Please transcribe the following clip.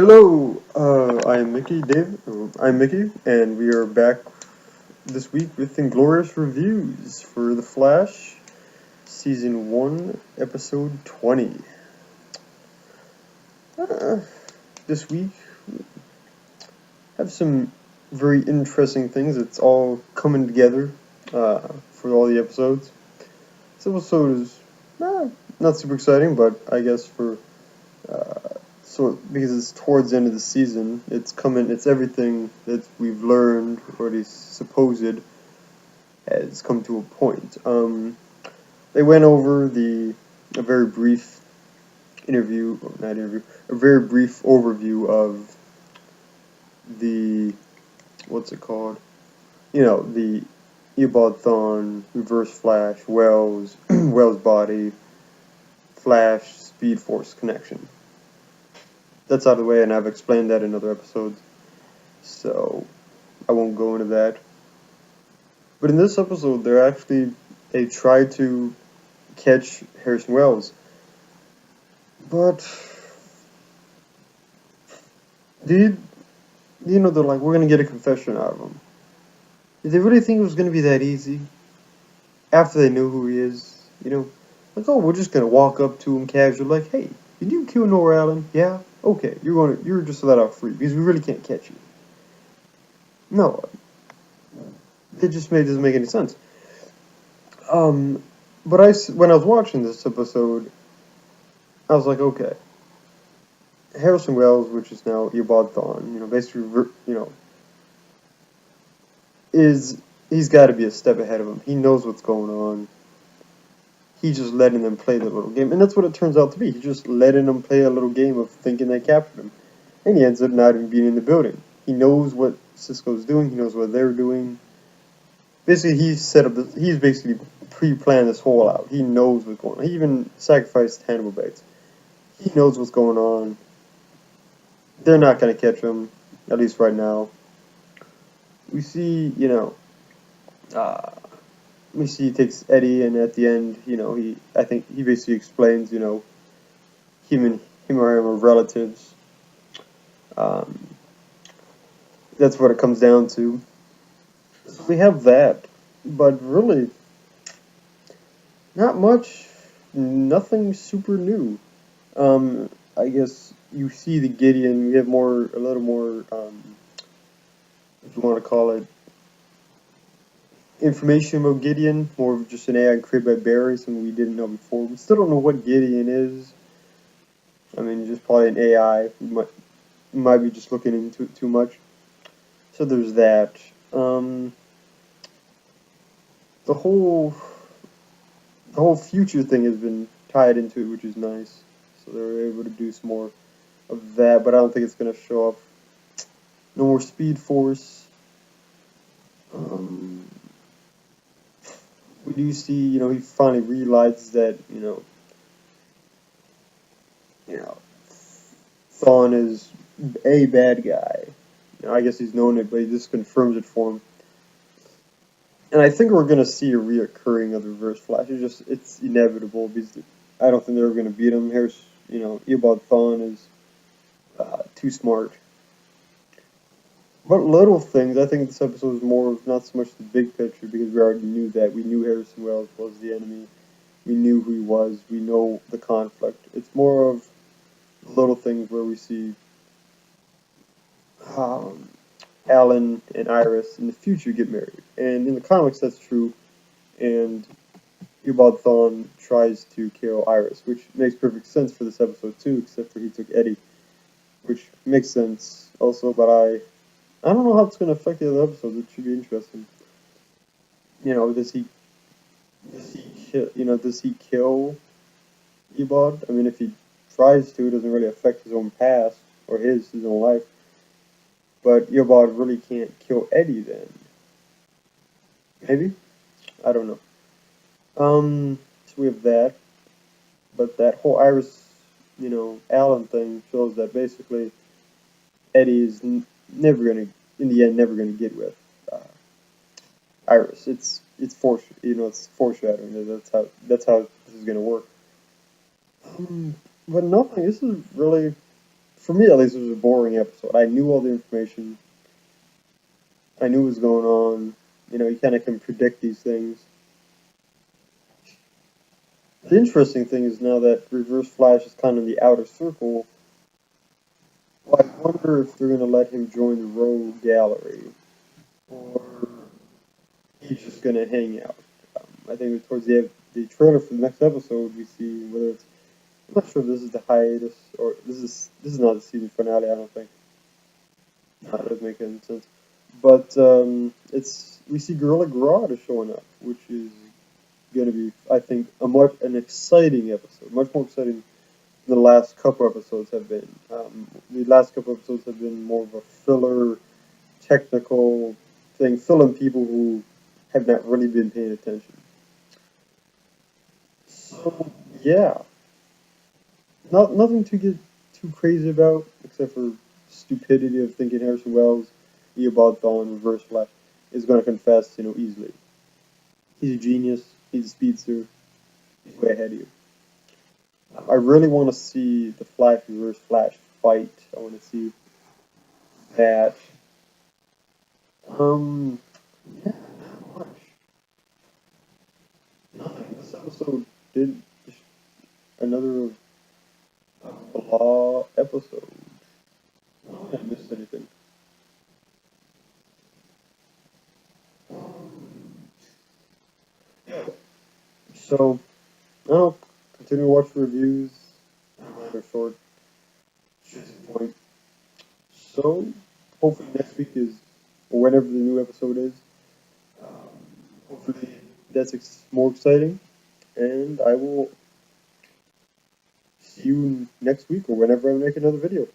Hello, I'm Mickey, and we are back this week with Inglorious reviews for The Flash, Season 1, Episode 20. Uh, this week, have some very interesting things. It's all coming together for all the episodes. This episode is not super exciting, but I guess because it's towards the end of the season, it's everything that we've learned, or at least supposed, has come to a point. They went over a very brief interview, or not interview, a very brief overview of the, what's it called? The Eobard Thawne, Reverse Flash, Wells, Wells body, Flash, Speed Force connection. That's out of the way, and I've explained that in other episodes, so I won't go into that. But in this episode, they tried to catch Harrison Wells, but did they're like, we're gonna get a confession out of him. Did they really think it was gonna be that easy? After they knew who he is, like, oh, we're just gonna walk up to him casually, like, hey, did you kill Nora Allen? Yeah, okay, you're just let out free because we really can't catch you. No, it just doesn't make any sense. But when I was watching this episode, I was like, okay, Harrison Wells, which is now Eobard Thawne, basically, is he's got to be a step ahead of him. He knows what's going on. He's just letting them play the little game, and that's what it turns out to be. He's just letting them play a little game of thinking they captured him, and he ends up not even being in the building. He knows what Cisco's doing. He knows what they're doing. Basically, he's basically pre-planned this whole out. He knows what's going on. He even sacrificed Hannibal Bates. He knows what's going on. They're not going to catch him, at least right now. We see, we see he takes Eddie, and at the end, I think he basically explains, him or him are relatives. That's what it comes down to. So we have that, but really, not much, nothing super new. I guess you see the Gideon. We have a little more, if you want to call it, information about Gideon, more of just an AI created by Barry, something we didn't know before. We still don't know what Gideon is. I mean, just probably an AI. We might be just looking into it too much. So there's that. The whole future thing has been tied into it, which is nice. So they were able to do some more of that, but I don't think it's going to show up. No more Speed Force. We do see, he finally realizes that, Thawne is a bad guy. I guess he's known it, but he just confirms it for him. And I think we're going to see a reoccurring of the Reverse Flash. It's inevitable because I don't think they're going to beat him. Eobard Thawne is too smart. But little things, I think this episode is more of not so much the big picture because we already knew that. We knew Harrison Wells was the enemy. We knew who he was. We know the conflict. It's more of little things where we see Alan and Iris in the future get married. And in the comics, that's true. And Eobard Thawne tries to kill Iris, which makes perfect sense for this episode too, except for he took Eddie, which makes sense also, but I don't know how it's going to affect the other episodes. It should be interesting. Does he kill Eobard? I mean, if he tries to, it doesn't really affect his own past or his own life. But Eobard really can't kill Eddie then. Maybe? I don't know. So we have that. But that whole Iris, Alan thing shows that basically Eddie is never gonna, in the end, never gonna get with Iris. It's foreshadowing. That's how this is gonna work. But nothing. This is really for me at least, it was a boring episode. I knew all the information. I knew what was going on. You know, you kind of can predict these things. The interesting thing is now that Reverse Flash is kind of in the outer circle, well, I wonder if they're going to let him join the Rogue Gallery, or he's just going to hang out. I think towards the trailer for the next episode, we see whether it's. I'm not sure if this is the hiatus or this is not the season finale. I don't think. That doesn't make any sense. But it's we see Gorilla Grodd is showing up, which is going to be, I think, an exciting episode, much more exciting than the last couple episodes have been. The last couple episodes have been more of a filler, technical thing, filling people who have not really been paying attention. So yeah, nothing to get too crazy about, except for stupidity of thinking Harrison Wells, Eobard Thawne, Reverse Flash is going to confess, easily. He's a genius. He's a speedster. He's way ahead of you. I really want to see the Flash Reverse Flash fight. I want to see that. Yeah, not much. Nothing. This episode did another blah episode. I don't think I missed anything. Yeah. So, I don't know, continue to watch the reviews. They're short. Straight to the point. So, hopefully next week is, or whenever the new episode is, um, hopefully that's more exciting. And I will see you next week or whenever I make another video.